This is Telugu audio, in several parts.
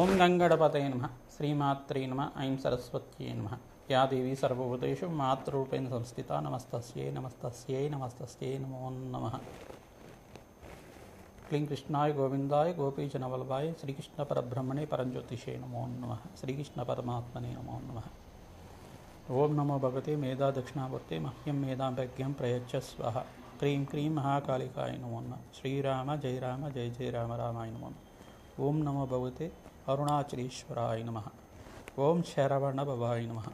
ఓం గంగణపతయే నమః శ్రీమాత్రే నమః ఐం సరస్వత్యై నమః యా దేవీ సర్వభూతేషు మాతృరూపేణ సంస్థిత నమస్తస్యై నమస్తస్యై నమస్తస్యై నమో నమః. క్లీం కృష్ణాయ గోవిందాయ గోపీజనవల్లభాయ శ్రీకృష్ణ పరబ్రహ్మణే పరంజ్యోతిషే నమో నమః. శ్రీకృష్ణ పరమాత్మనే నమో నమః. ఓం నమో భగవతే మేధా దక్షిణామూర్తే మహ్యం మేధాభ్యగ్యం ప్రయచ్చ స్వః. క్రీం క్రీం మహాకాళికాయ నమో నమః. శ్రీరామ జయ రామ జయ జయ రామ రామాయ నమో నమః. ఓం నమో భగవతే అరుణాచలేశ్వరాయ నమః. ఓం శరవణ భవాయ నమః.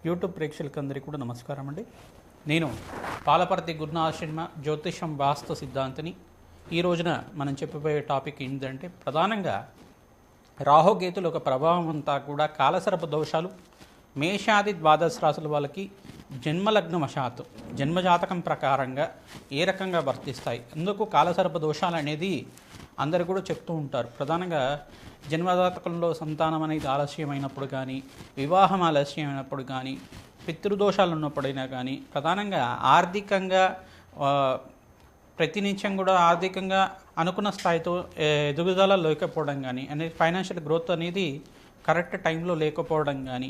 యూట్యూబ్ ప్రేక్షకులందరికీ కూడా నమస్కారం అండి. నేను పాలపర్తి గురునాథ శర్మ జ్యోతిషం వాస్తు సిద్ధాంతిని. ఈ రోజున మనం చెప్పబోయే టాపిక్ ఏంటంటే ప్రధానంగా రాహుకేతుల ఒక ప్రభావం అంతా కూడా కాలసర్ప దోషాలు మేషాది ద్వాదశ రాశుల వాళ్ళకి జన్మలగ్నవశాత్తు జన్మజాతకం ప్రకారంగా ఏ రకంగా వర్తిస్తాయి. అందుకు కాలసర్ప దోషాలు అనేది అందరు కూడా చెప్తూ ఉంటారు. ప్రధానంగా జన్మజాతకంలో సంతానం అనేది ఆలస్యమైనప్పుడు కానీ, వివాహం ఆలస్యమైనప్పుడు కానీ, పితృదోషాలు ఉన్నప్పుడైనా కానీ, ప్రధానంగా ఆర్థికంగా ప్రతినిత్యం కూడా ఆర్థికంగా అనుకున్న స్థాయితో ఎదుగుదల లేకపోవడం కానీ, అనేది ఫైనాన్షియల్ గ్రోత్ అనేది కరెక్ట్ టైంలో లేకపోవడం కానీ,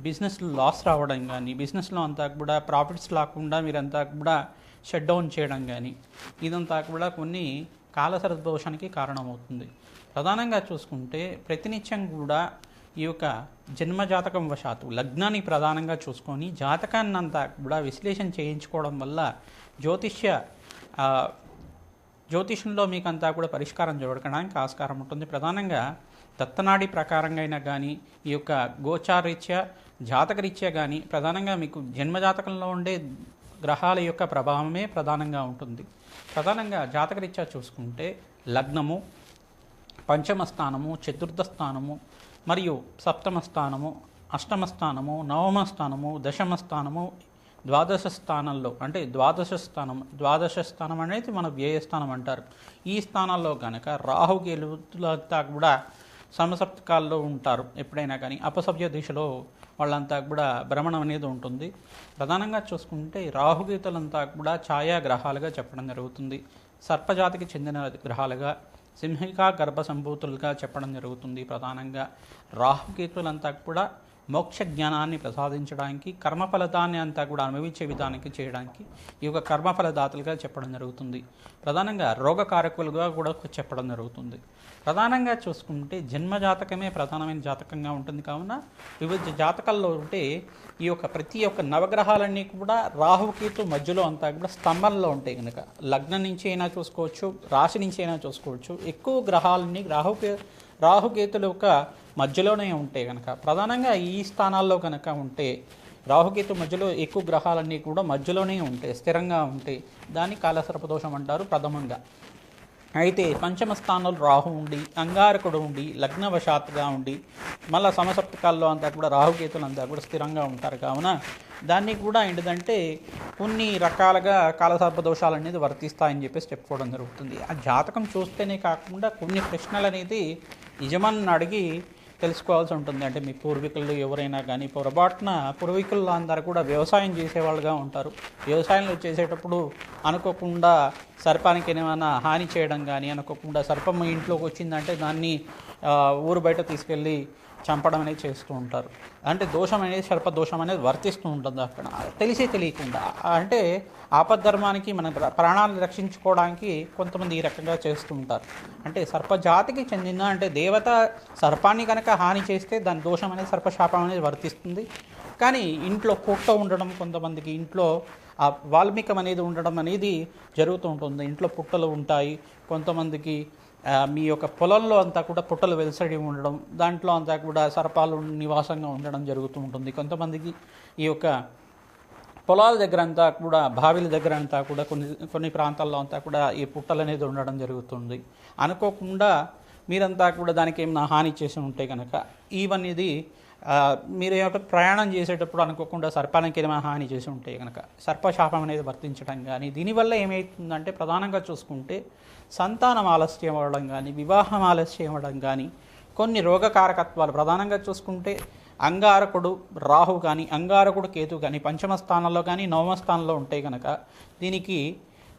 బిజినెస్లో లాస్ రావడం కానీ, బిజినెస్లో అంతా కూడా ప్రాఫిట్స్ రాకుండా మీరంతా కూడా షట్ డౌన్ చేయడం కానీ, ఇదంతా కూడా కొన్ని కాలసర్ప దోషానికి కారణమవుతుంది. ప్రధానంగా చూసుకుంటే ప్రతినిత్యం కూడా ఈ యొక్క జన్మజాతకం వశాత్తు లగ్నాన్ని ప్రధానంగా చూసుకొని జాతకాన్ని అంతా కూడా విశ్లేషణ చేయించుకోవడం వల్ల జ్యోతిషంలో మీకు అంతా కూడా పరిష్కారం జరగడానికి ఆస్కారం ఉంటుంది. ప్రధానంగా దత్తనాడి ప్రకారంగా అయినా కానీ, ఈ యొక్క గోచారీత్యా జాతకరీత్యా కానీ, ప్రధానంగా మీకు జన్మజాతకంలో ఉండే గ్రహాల యొక్క ప్రభావమే ప్రధానంగా ఉంటుంది. ప్రధానంగా జాతకరీత్యా చూసుకుంటే లగ్నము, పంచమ స్థానము, చతుర్థ స్థానము మరియు సప్తమ స్థానము, అష్టమ స్థానము, నవమ స్థానము, దశమ స్థానము, ద్వాదశ స్థానంలో అంటే ద్వాదశ స్థానం అనేది మన వ్యయస్థానం అంటారు. ఈ స్థానాల్లో కనుక రాహుకేతులంతా కూడా సమసప్తకాల్లో ఉంటారు. ఎప్పుడైనా కానీ అపసవ్య దిశలో వాళ్ళంతా కూడా భ్రమణం అనేది ఉంటుంది. ప్రధానంగా చూసుకుంటే రాహుకేతులంతా కూడా ఛాయాగ్రహాలుగా చెప్పడం జరుగుతుంది. సర్పజాతికి చెందిన గ్రహాలుగా, సింహికా గర్భ సంభూతులుగా చెప్పడం జరుగుతుంది. ప్రధానంగా రాహుకేతులంతా కూడా మోక్ష జ్ఞానాన్ని ప్రసాదించడానికి, కర్మఫలదాన్ని అంతా కూడా అనుభవించే విధానికి చేయడానికి ఈ యొక్క కర్మఫలదాతలుగా చెప్పడం జరుగుతుంది. ప్రధానంగా రోగకారకులుగా కూడా చెప్పడం జరుగుతుంది. ప్రధానంగా చూసుకుంటే జన్మజాతకమే ప్రధానమైన జాతకంగా ఉంటుంది. కావున వివిధ జాతకాల్లో ఉంటే ఈ యొక్క ప్రతి ఒక్క నవగ్రహాలన్నీ కూడా రాహుకేతు మధ్యలో అంతా కూడా స్తంభంలో ఉంటాయి. కనుక లగ్నం నుంచి అయినా చూసుకోవచ్చు, రాశి నుంచి అయినా చూసుకోవచ్చు. ఎక్కువ గ్రహాలన్నీ రాహుకేతుల యొక్క మధ్యలోనే ఉంటాయి. కనుక ప్రధానంగా ఈ స్థానాల్లో కనుక ఉంటే రాహుకేతు మధ్యలో ఎక్కువ గ్రహాలన్నీ కూడా మధ్యలోనే ఉంటాయి, స్థిరంగా ఉంటాయి. దాన్ని కాలసర్పదోషం అంటారు ప్రథమంగా. అయితే పంచమ స్థానంలో రాహు ఉండి, అంగారకుడు ఉండి, లగ్నవశాత్తుగా ఉండి, మళ్ళీ సమసప్తకాల్లో అంతా కూడా రాహుకేతులు అంతా కూడా స్థిరంగా ఉంటారు. కావున దాన్ని కూడా ఏంటిదంటే కొన్ని రకాలుగా కాలసర్ప దోషాలు అనేది వర్తిస్తాయని చెప్పేసి చెప్పుకోవడం జరుగుతుంది. ఆ జాతకం చూస్తేనే కాకుండా కొన్ని ప్రశ్నలు అనేది యజమాని అడిగి తెలుసుకోవాల్సి ఉంటుంది. అంటే మీ పూర్వీకులు ఎవరైనా కానీ పొరపాటున పూర్వీకులు అందరూ కూడా వ్యవసాయం చేసేవాళ్ళుగా ఉంటారు. వ్యవసాయంలో చేసేటప్పుడు అనుకోకుండా సర్పానికి ఏమైనా హాని చేయడం కానీ, అనుకోకుండా సర్పం ఇంట్లోకి వచ్చిందంటే దాన్ని ఊరు బయట తీసుకెళ్ళి చంపడం అనేది చేస్తూ ఉంటారు. అంటే దోషం అనేది సర్ప దోషం అనేది వర్తిస్తూ ఉంటుంది అక్కడ తెలియకుండా. అంటే ఆపద్ధర్మానికి మన ప్రాణాలను రక్షించుకోవడానికి కొంతమంది ఈ రకంగా చేస్తూ ఉంటారు. అంటే సర్పజాతికి చెందిన అంటే దేవత సర్పాన్ని కనుక హాని చేస్తే దాని దోషం అనేది సర్పశాపం అనేది వర్తిస్తుంది. కానీ ఇంట్లో పుట్ట ఉండడం, కొంతమందికి ఇంట్లో వాల్మీకం అనేది ఉండడం అనేది జరుగుతూ ఉంటుంది. ఇంట్లో పుట్టలు ఉంటాయి. కొంతమందికి మీ యొక్క పొలంలో అంతా కూడా పుట్టలు వెలసడి ఉండడం, దాంట్లో అంతా కూడా సర్పాలు నివాసంగా ఉండడం జరుగుతూ ఉంటుంది. కొంతమందికి ఈ యొక్క పొలాల దగ్గర అంతా కూడా, బావిల దగ్గర అంతా కూడా కొన్ని ప్రాంతాల్లో అంతా కూడా ఈ పుట్టలు అనేది ఉండడం జరుగుతుంది. అనుకోకుండా మీరంతా కూడా దానికి ఏమైనా హాని చేసి ఉంటే కనుక ఇవన్నీ మీరు ప్రయాణం చేసేటప్పుడు అనుకోకుండా సర్పానికి ఏమైనా హాని చేసి ఉంటే కనుక సర్పశాపం అనేది వర్తించడం కానీ, దీనివల్ల ఏమవుతుందంటే ప్రధానంగా చూసుకుంటే సంతానం ఆలస్యం అవ్వడం కానీ, వివాహం ఆలస్యం అవ్వడం కానీ, కొన్ని రోగకారకత్వాలు ప్రధానంగా చూసుకుంటే అంగారకుడు రాహు కానీ, అంగారకుడు కేతు కానీ పంచమ స్థానంలో కానీ నవమ స్థానంలో ఉంటాయి కనుక దీనికి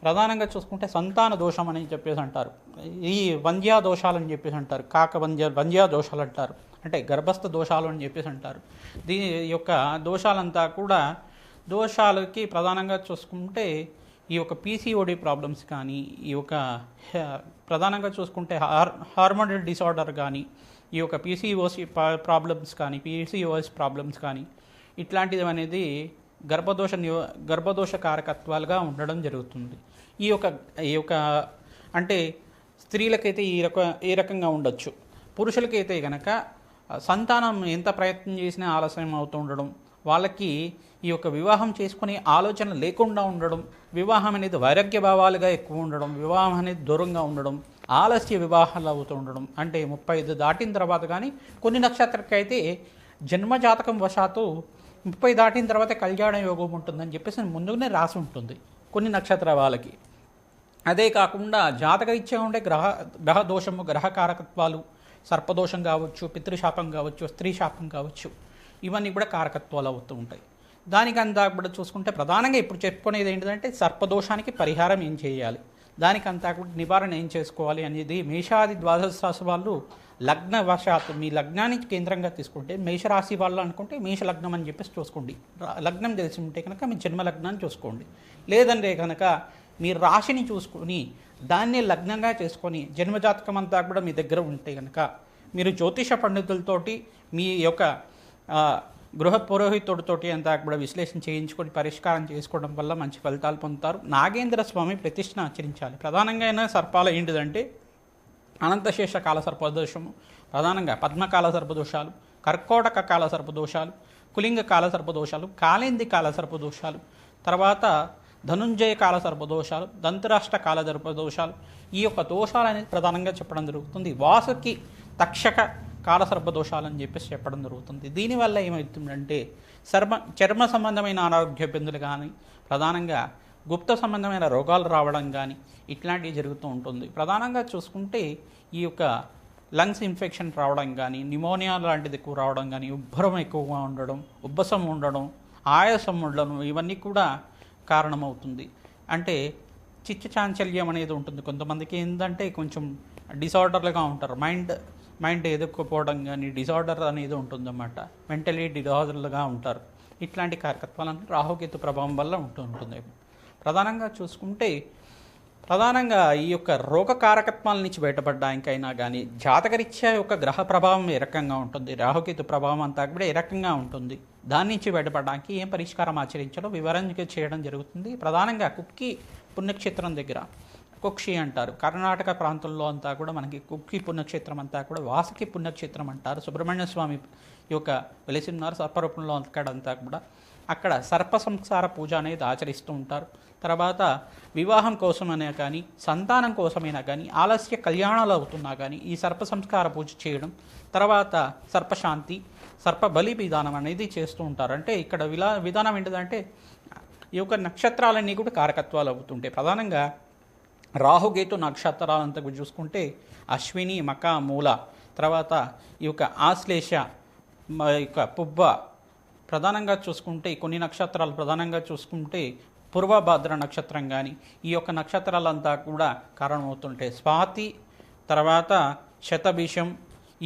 ప్రధానంగా చూసుకుంటే సంతాన దోషం అని చెప్పేసి అంటారు. ఈ వంధ్యా దోషాలని చెప్పేసి అంటారు. కాక వంధ్యా దోషాలు అంటారు, అంటే గర్భస్థ దోషాలు అని చెప్పేసి అంటారు. దీని యొక్క దోషాలంతా కూడా దోషాలకి ప్రధానంగా చూసుకుంటే ఈ యొక్క పీసీఓడి ప్రాబ్లమ్స్ కానీ, ఈ యొక్క ప్రధానంగా చూసుకుంటే హార్మోనల్ డిసార్డర్ కానీ, ఈ యొక్క పీసీఓసి ప్రాబ్లమ్స్ కానీ, పీసీఓఎస్ ప్రాబ్లమ్స్ కానీ, ఇట్లాంటిది అనేది గర్భదోష కారకత్వాలుగా ఉండడం జరుగుతుంది. ఈ యొక్క అంటే స్త్రీలకైతే ఈ రకంగా ఉండొచ్చు. పురుషులకైతే కనుక సంతానం ఎంత ప్రయత్నం చేసినా ఆలస్యం అవుతూ ఉండడం, వాళ్ళకి ఈ యొక్క వివాహం చేసుకునే ఆలోచన లేకుండా ఉండడం, వివాహం అనేది వైరాగ్య భావాలుగా ఎక్కువ ఉండడం, వివాహం అనేది దూరంగా ఉండడం, ఆలస్య వివాహాలు అవుతూ ఉండడం, అంటే 35 దాటిన తర్వాత కానీ కొన్ని నక్షత్రకైతే జన్మజాతకం వశాత్తు 30 దాటిన తర్వాత కళ్యాణ యోగం ఉంటుందని చెప్పేసి ముందుగానే రాసి ఉంటుంది కొన్ని నక్షత్ర వాళ్ళకి. అదే కాకుండా జాతకరీత్యా ఉండే గ్రహ దోషము, గ్రహ కారకత్వాలు, సర్పదోషం కావచ్చు, పితృశాపం కావచ్చు, స్త్రీ శాపం కావచ్చు, ఇవన్నీ కూడా కారకత్వాలు అవుతూ ఉంటాయి. దానికంతా కూడా చూసుకుంటే ప్రధానంగా ఇప్పుడు చెప్పుకునేది ఏంటంటే సర్పదోషానికి పరిహారం ఏం చేయాలి, దానికంతా కూడా నివారణ ఏం చేసుకోవాలి అనేది మేషాది ద్వాదశ రాశి వాళ్ళు లగ్న వశాత్తు మీ లగ్నాన్ని కేంద్రంగా తీసుకుంటే, మేషరాశి వాళ్ళు అనుకుంటే మేష లగ్నం అని చెప్పేసి చూసుకోండి. లగ్నం తెలిసి ఉంటే కనుక మీ జన్మ లగ్నాన్ని చూసుకోండి. లేదంటే కనుక మీ రాశిని చూసుకొని దాన్ని లగ్నంగా చేసుకొని జన్మజాతకం అంతా కూడా మీ దగ్గర ఉంటే కనుక మీరు జ్యోతిష పండితులతోటి మీ యొక్క గృహ పురోహితుడితోటి అంతా కూడా విశ్లేషణ చేయించుకొని పరిష్కారం చేసుకోవడం వల్ల మంచి ఫలితాలు పొందుతారు. నాగేంద్ర స్వామి ప్రతిష్టను ఆచరించాలి. ప్రధానంగా అయిన సర్పాలు ఏంటిదంటే అనంతశేష కాల సర్పదోషము, ప్రధానంగా పద్మకాల సర్పదోషాలు, కర్కోటక కాల సర్పదోషాలు, కులింగ కాల సర్పదోషాలు, కాళేంది కాల సర్పదోషాలు, తర్వాత ధనుంజయ కాల సర్పదోషాలు, దంతరాష్ట్ర కాల సర్పదోషాలు, ఈ యొక్క దోషాలు అనేది ప్రధానంగా చెప్పడం జరుగుతుంది. వాసుకి తక్షక కాల సర్పదోషాలు అని చెప్పేసి చెప్పడం జరుగుతుంది. దీనివల్ల ఏమవుతుందంటే చర్మ సంబంధమైన అనారోగ్య ఇబ్బందులు కానీ, ప్రధానంగా గుప్త సంబంధమైన రోగాలు రావడం కానీ ఇట్లాంటివి జరుగుతూ ఉంటుంది. ప్రధానంగా చూసుకుంటే ఈ యొక్క లంగ్స్ ఇన్ఫెక్షన్ రావడం కానీ, నిమోనియా లాంటిది ఎక్కువ రావడం కానీ, ఉబ్బరం ఎక్కువగా ఉండడం, ఉబ్బసం ఉండడం, ఆయాసం ఉండడం, ఇవన్నీ కూడా కారణమవుతుంది. అంటే చిత్త చాంచల్యం అనేది ఉంటుంది. కొంతమందికి ఏంటంటే కొంచెం డిసార్డర్లుగా ఉంటారు, మైండ్ ఎదుర్కోపోవడం కానీ డిసార్డర్ అనేది ఉంటుందన్నమాట, మెంటలీ డిసార్డర్లుగా ఉంటారు. ఇట్లాంటి కారకత్వాలను రాహుకేతు ప్రభావం వల్ల ఉంటుంది. ప్రధానంగా చూసుకుంటే ప్రధానంగా ఈ యొక్క రోగ కారకత్వాల నుంచి బయటపడడానికైనా కానీ జాతకరీత్యా యొక్క గ్రహ ప్రభావం ఏ రకంగా ఉంటుంది, రాహుకేతు ప్రభావం అంతా కూడా ఏ రకంగా ఉంటుంది, దాని నుంచి బయటపడడానికి ఏం పరిష్కారం ఆచరించాలో వివరంగా చేయడం జరుగుతుంది. ప్రధానంగా కుక్కి పుణ్యక్షేత్రం దగ్గర కుక్షి అంటారు, కర్ణాటక ప్రాంతంలో అంతా కూడా మనకి కుక్కి పుణ్యక్షేత్రం అంతా కూడా వాసుకి పుణ్యక్షేత్రం అంటారు. సుబ్రహ్మణ్య స్వామి యొక్క వెలిసి ఉన్నారు సర్పరూపంలో అక్కడంతా కూడా. అక్కడ సర్ప సంస్కార పూజ అనేది ఆచరిస్తూ ఉంటారు. తర్వాత వివాహం కోసమైనా కానీ సంతానం కోసమైనా కానీ ఆలస్య కళ్యాణాలు అవుతున్నా కానీ ఈ సర్ప సంస్కార పూజ చేయడం, తర్వాత సర్పశాంతి, సర్ప బలి విధానం అనేది చేస్తూ ఉంటారు. అంటే ఇక్కడ విధానం ఏంటిదంటే ఈ యొక్క నక్షత్రాలన్నీ కూడా కారకత్వాలు అవుతుంటాయి. ప్రధానంగా రాహుకేతు నక్షత్రాలంతా చూసుకుంటే అశ్విని, మక, మూల, తర్వాత ఈ యొక్క ఆశ్లేష, యొక్క పుబ్బ, ప్రధానంగా చూసుకుంటే కొన్ని నక్షత్రాలు ప్రధానంగా చూసుకుంటే పూర్వభద్ర నక్షత్రం కానీ ఈ యొక్క నక్షత్రాలంతా కూడా కారణమవుతుంటాయి. స్వాతి, తర్వాత శతభిషం,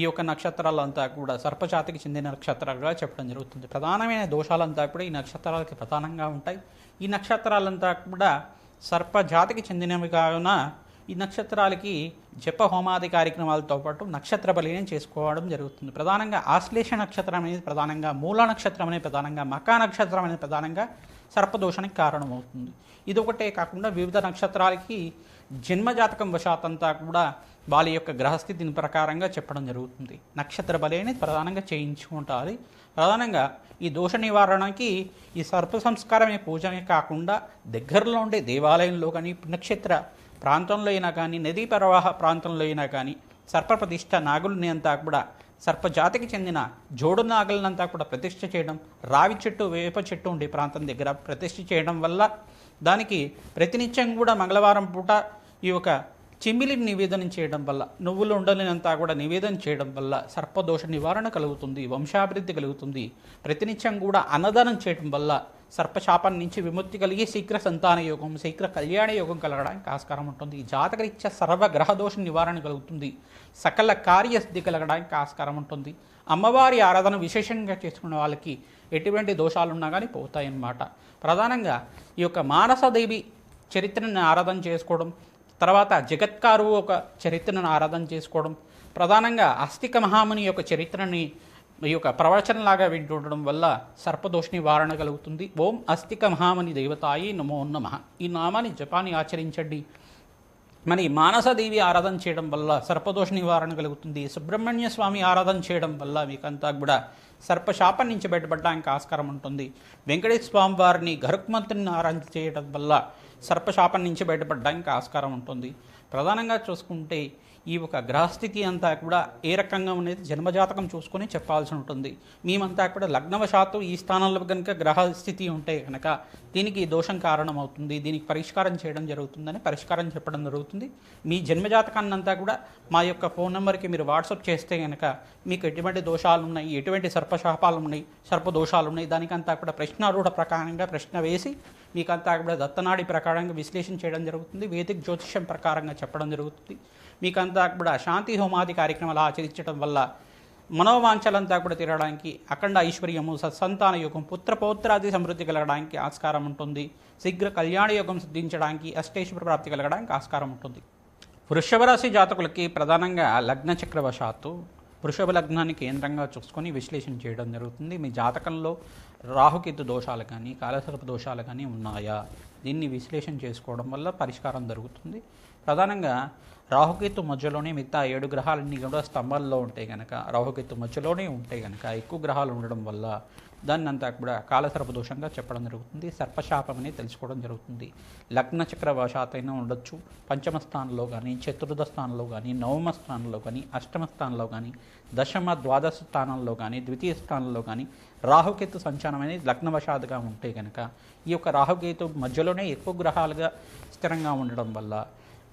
ఈ యొక్క నక్షత్రాలంతా కూడా సర్పజాతికి చెందిన నక్షత్రాలుగా చెప్పడం జరుగుతుంది. ప్రధానమైన దోషాలంతా కూడా ఈ నక్షత్రాలకి ప్రధానంగా ఉంటాయి. ఈ నక్షత్రాలంతా కూడా సర్పజాతికి చెందినవి కావున ఈ నక్షత్రాలకి జప హోమాది కార్యక్రమాలతో పాటు నక్షత్ర బలిని చేసుకోవడం జరుగుతుంది. ప్రధానంగా ఆశ్లేష నక్షత్రం అనేది ప్రధానంగా, మూల నక్షత్రం అనేది ప్రధానంగా, మకా నక్షత్రం అనేది ప్రధానంగా సర్పదోషానికి కారణమవుతుంది. ఇదొకటే కాకుండా వివిధ నక్షత్రాలకి జన్మజాతకం వశాతంతా కూడా వాళ్ళ యొక్క గ్రహస్థితిని ప్రకారంగా చెప్పడం జరుగుతుంది. నక్షత్ర బలి అనేది ప్రధానంగా చేయించుకుంటారు. ప్రధానంగా ఈ దోష నివారణకి ఈ సర్ప సంస్కారమే పూజనే కాకుండా దగ్గరలో ఉండే దేవాలయంలో కానీ, పుణ్యక్షేత్ర ప్రాంతంలో అయినా కానీ, నదీ ప్రవాహ ప్రాంతంలో అయినా కానీ సర్ప ప్రతిష్ట నాగుల్ని అంతా కూడా సర్పజాతికి చెందిన జోడు నాగులనంతా కూడా ప్రతిష్ఠ చేయడం, రావి చెట్టు, వేప చెట్టు ఉండే ప్రాంతం దగ్గర ప్రతిష్ఠ చేయడం వల్ల దానికి ప్రతినిత్యం కూడా మంగళవారం పూట ఈ యొక్క చిమ్మిలిని నివేదన చేయడం వల్ల, నువ్వులు ఉండలేనంతా కూడా నివేదన చేయడం వల్ల సర్పదోష నివారణ కలుగుతుంది, వంశాభివృద్ధి కలుగుతుంది. ప్రతినిత్యం కూడా అన్నదానం చేయడం వల్ల సర్పశాపం నుంచి విముక్తి కలిగి శీఘ్ర సంతాన యోగం, శీఘ్ర కళ్యాణ యోగం కలగడానికి ఆస్కారం ఉంటుంది. జాతకరీత్యా సర్వగ్రహ దోష నివారణ కలుగుతుంది, సకల కార్యసిద్ధి కలగడానికి ఆస్కారం ఉంటుంది. అమ్మవారి ఆరాధన విశేషంగా చేసుకున్న వాళ్ళకి ఎటువంటి దోషాలున్నా కానీ పోతాయన్నమాట. ప్రధానంగా ఈ యొక్క మానసదేవి చరిత్రను ఆరాధన చేసుకోవడం, తర్వాత జగత్కారు ఒక చరిత్రను ఆరాధన చేసుకోవడం, ప్రధానంగా అస్తిక మహాముని యొక్క చరిత్రని ఈ యొక్క ప్రవచనలాగా వింటుండడం వల్ల సర్పదోష నివారణ కలుగుతుంది. ఓం అస్తిక మహాముని దేవతాయి నమో నమః ఈ నామాన్ని జపాన్ని ఆచరించండి. మరి మానసదేవి ఆరాధన చేయడం వల్ల సర్పదోష నివారణ కలుగుతుంది. సుబ్రహ్మణ్య స్వామి ఆరాధన చేయడం వల్ల మీకంతా కూడా సర్పశాపం నుంచి బయటపడడానికి ఆస్కారం ఉంటుంది. వెంకటేశ్వర స్వామి వారిని గరుక్మంతుని ఆరాధన చేయడం వల్ల సర్పశాపం నుంచి బయటపడడానికి ఆస్కారం ఉంటుంది. ప్రధానంగా చూసుకుంటే ఈ ఒక గ్రహస్థితి అంతా కూడా ఏ రకంగా అనేది జన్మజాతకం చూసుకొని చెప్పాల్సి ఉంటుంది. మేమంతా కూడా లగ్నవశాత్తు ఈ స్థానంలో కనుక గ్రహస్థితి ఉంటే కనుక దీనికి దోషం కారణమవుతుంది, దీనికి పరిష్కారం చేయడం జరుగుతుందని పరిష్కారం చెప్పడం జరుగుతుంది. మీ జన్మజాతకాన్ని అంతా కూడా మా యొక్క ఫోన్ నెంబర్కి మీరు వాట్సాప్ చేస్తే కనుక మీకు ఎటువంటి దోషాలు ఉన్నాయి, ఎటువంటి సర్పశాపాలు ఉన్నాయి, సర్పదోషాలు ఉన్నాయి, దానికంతా కూడా ప్రశ్నారూఢ ప్రకారంగా ప్రశ్న వేసి మీకంతా కూడా దత్తనాడి ప్రకారంగా విశ్లేషణ చేయడం జరుగుతుంది. వేదిక జ్యోతిష్యం ప్రకారంగా చెప్పడం జరుగుతుంది. మీకంతా కూడా శాంతి హోమాది కార్యక్రమాలు ఆచరించడం వల్ల మనోవాంఛలంతా కూడా తీరడానికి, అఖండ ఐశ్వర్యము, సత్సంతాన యోగం, పుత్రపౌత్రాది సమృద్ధి కలగడానికి ఆస్కారం ఉంటుంది. శీఘ్ర కళ్యాణ యోగం సిద్ధించడానికి, అష్టేశ్వర ప్రాప్తి కలగడానికి ఆస్కారం ఉంటుంది. వృషభ రాశి జాతకులకి ప్రధానంగా లగ్న చక్రవశాత్తు వృషభ లగ్నాన్ని కేంద్రంగా చూసుకొని విశ్లేషణ చేయడం జరుగుతుంది. మీ జాతకంలో రాహుకేతు దోషాలు కానీ కాలసర్ప దోషాలు కానీ ఉన్నాయా, దీన్ని విశ్లేషణ చేసుకోవడం వల్ల పరిష్కారం జరుగుతుంది. ప్రధానంగా రాహుకేతు మధ్యలోనే మిగతా 7 గ్రహాలన్నీ కూడా స్తంభాల్లో ఉంటాయి కనుక, రాహుకేతు మధ్యలోనే ఉంటాయి కనుక ఎక్కువ గ్రహాలు ఉండడం వల్ల దాన్ని అంతా కూడా కాలసర్ప దోషంగా చెప్పడం జరుగుతుంది. సర్పశాపం అనేది తెలుసుకోవడం జరుగుతుంది. లగ్న చక్ర వశాతైనా ఉండొచ్చు, పంచమ స్థానంలో కానీ, చతుర్థ స్థానంలో కానీ, నవమ స్థానంలో కానీ, అష్టమ స్థానంలో కానీ, దశమ ద్వాదశ స్థానంలో కానీ, ద్వితీయ స్థానంలో కానీ రాహుకేతు సంచారం అనేది లగ్నవశాతుగా ఉంటే కనుక ఈ యొక్క రాహుకేతు మధ్యలోనే ఎక్కువ గ్రహాలుగా స్థిరంగా ఉండడం వల్ల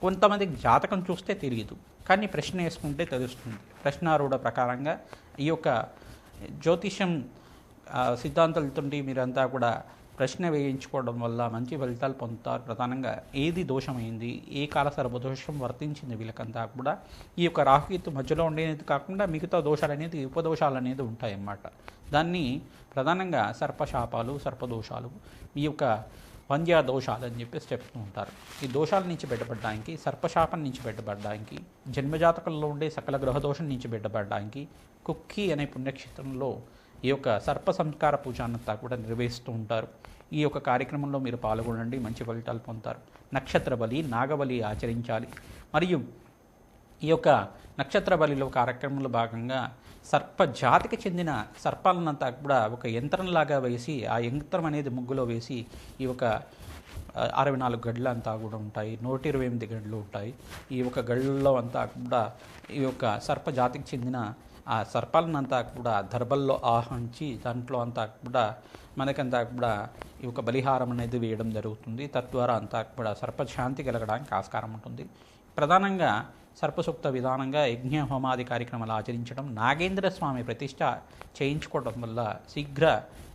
కొంతమందికి జాతకం చూస్తే తెలియదు, కానీ ప్రశ్న వేసుకుంటే తెలుస్తుంది. ప్రశ్నారూఢ ప్రకారంగా ఈ యొక్క జ్యోతిషం సిద్ధాంతాలతో మీరంతా కూడా ప్రశ్న వేయించుకోవడం వల్ల మంచి ఫలితాలు పొందుతారు. ప్రధానంగా ఏది దోషమైంది, ఏ కాల సర్వదోషం వర్తించింది, వీళ్ళకంతా కూడా ఈ యొక్క రాహుకేతు మధ్యలో ఉండేది కాకుండా మిగతా దోషాలు అనేది ఉపదోషాలు అనేది ఉంటాయన్నమాట. దాన్ని ప్రధానంగా సర్పశాపాలు, సర్పదోషాలు, ఈ యొక్క వంద్యా దోషాలు అని చెప్పేసి చెప్తూ ఉంటారు. ఈ దోషాల నుంచి బయటపడడానికి, సర్పశాపం నుంచి బయటపడడానికి, జన్మజాతకంలో ఉండే సకల గ్రహదోషం నుంచి బయటపడడానికి కుక్కి అనే పుణ్యక్షేత్రంలో ఈ యొక్క సర్ప సంస్కార పూజానంతా కూడా నిర్వహిస్తూ ఉంటారు. ఈ యొక్క కార్యక్రమంలో మీరు పాల్గొనండి, మంచి ఫలితాలు పొందుతారు. నక్షత్ర బలి, నాగబలి ఆచరించాలి. మరియు ఈ యొక్క నక్షత్ర బలిలో కార్యక్రమంలో భాగంగా సర్ప జాతికి చెందిన సర్పాలనంతా కూడా ఒక యంత్రంలాగా వేసి, ఆ యంత్రం అనేది ముగ్గులో వేసి ఈ ఒక 64 గడ్లు అంతా కూడా ఉంటాయి, 128 గడ్లు ఉంటాయి. ఈ యొక్క గళ్ళలో అంతా కూడా ఈ యొక్క సర్ప జాతికి చెందిన ఆ సర్పాలనంతా కూడా దర్భల్లో ఆహరించి దాంట్లో అంతా కూడా మనకంతా కూడా ఈ యొక్క బలిహారం అనేది వేయడం జరుగుతుంది. తద్వారా అంతా కూడా సర్పశాంతి కలగడానికి ఆస్కారం ఉంటుంది. ప్రధానంగా సర్పసూక్త విధానంగా యజ్ఞ హోమాది కార్యక్రమాలు ఆచరించడం, నాగేంద్ర స్వామి ప్రతిష్ట చేయించుకోవడం వల్ల శీఘ్ర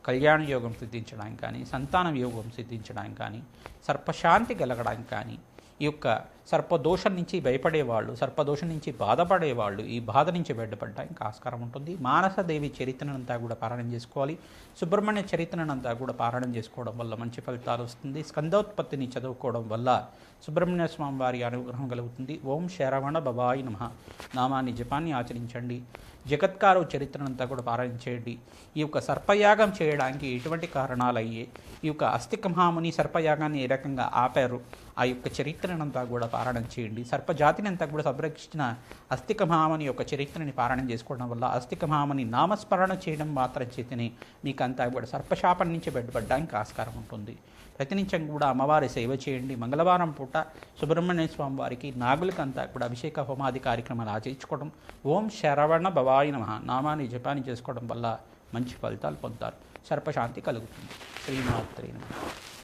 కళ్యాణ యోగం సిద్ధించడానికి కానీ, సంతానం యోగం సిద్ధించడానికి కానీ, సర్పశాంతి కలగడానికి కానీ, ఈ యొక్క సర్పదోషం నుంచి భయపడేవాళ్ళు, సర్పదోషం నుంచి బాధపడేవాళ్ళు ఈ బాధ నుంచి బయటపడడానికి ఆస్కారం ఉంటుంది. మానసదేవి చరిత్రనంతా కూడా పారాయణం చేసుకోవాలి. సుబ్రహ్మణ్య చరిత్రనంతా కూడా పారాయణం చేసుకోవడం వల్ల మంచి ఫలితాలు వస్తుంది. స్కందోత్పత్తిని చదువుకోవడం వల్ల సుబ్రహ్మణ్య స్వామి వారి అనుగ్రహం కలుగుతుంది. ఓం శరవణ భవాయ నమః నామాన్ని జపాన్ని ఆచరించండి. జగత్కారు చరిత్రనంతా కూడా పారాయణ చేయండి. ఈ యొక్క సర్పయాగం చేయడానికి ఎటువంటి కారణాలు అయ్యే, ఈ యొక్క అస్తిక మహాముని సర్పయాగాన్ని ఏ రకంగా ఆపారు, ఆ యొక్క చరిత్రనంతా కూడా పారాయణం చేయండి. సర్పజాతిని అంతా కూడా సంరక్షించిన అస్తిక మహాముని యొక్క చరిత్రని పారాయణం చేసుకోవడం వల్ల, అస్తిక మహాముని నామస్మరణ చేయడం మాత్రం చేతనే మీకు అంతా కూడా సర్పశాపం నుంచి బయటపడడానికి ఆస్కారం ఉంటుంది. ప్రతినిత్యం కూడా అమ్మవారి సేవ చేయండి. మంగళవారం పూట సుబ్రహ్మణ్య స్వామి వారికి నాగులకంతా కూడా అభిషేక హోమాది కార్యక్రమాలు ఆచరించుకోవడం, ఓం శరవణ భవాయ నమః నామాన్ని జపాన్ని చేసుకోవడం వల్ల మంచి ఫలితాలు పొందుతారు. సర్పశాంతి కలుగుతుంది. శ్రీమాత్రే నమః.